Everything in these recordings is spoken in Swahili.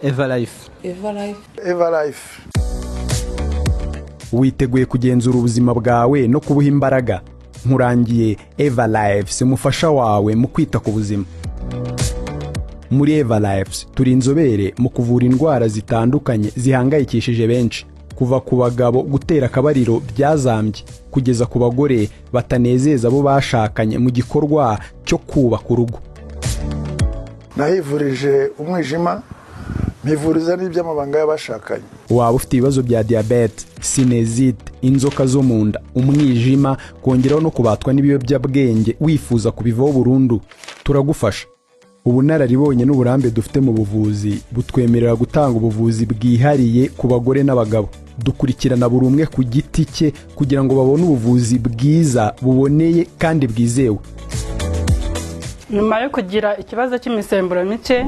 Eva Life. Witeguye kugenzura ubuzima bwawe no kubuha imbaraga. Nkurangiye Eva Life umufasha wawe mu kwita ku buzima. Muri Eva Life turi inzobere mu kuvura indwara zitandukanye zihangayikishije benshi, kuva ku bagabo gutera akabariro byazambye kugeza ku bagore batanezeza abo bashakanye mu gikorwa cyo kubaka urugo. Nahivurije umwijima, mpivuriza n'iby'amabanga y'abashakanye. Waba ufite ibibazo bya diabete, sinezite, inzoka zo mu nda, umwijima, kongeraho no kubatwa n'ibiyobyabwenge wifuza kubivaho burundu, turagufasha. Ubunararibonye n'uburambe dufite mu buvuzi butwemerera gutanga ubuvuzi bwihariye ku bagore n'abagabo. Dukurikirana buri umwe ku giti cye kugira ngo babone ubuvuzi bwiza, buboneye kandi bwizewe. Nyuma yo kugira ikibazo cy'imisemburo mike,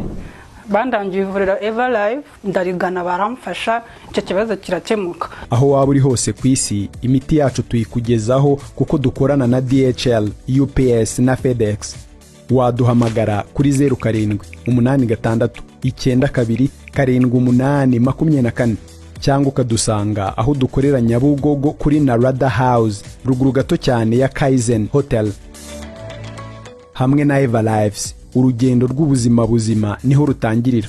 bandangiye ivuriro Eva Life, ndarigana baramfasha, icyo kibazo kirakemuka. Aho waba uri hose ku isi, imiti yacu tuyikugezaho kuko dukorana na DHL, UPS na FedEx. Waduhamagara kuri 0786927824 cyangwa ukadusanga aho dukorera Nyabugogo kuri Narada House, ruguru gato cyane ya Kaizen Hotel. Hamwe na Eva Lives, urugendo rw'ubuzima buzima niho rutangirira.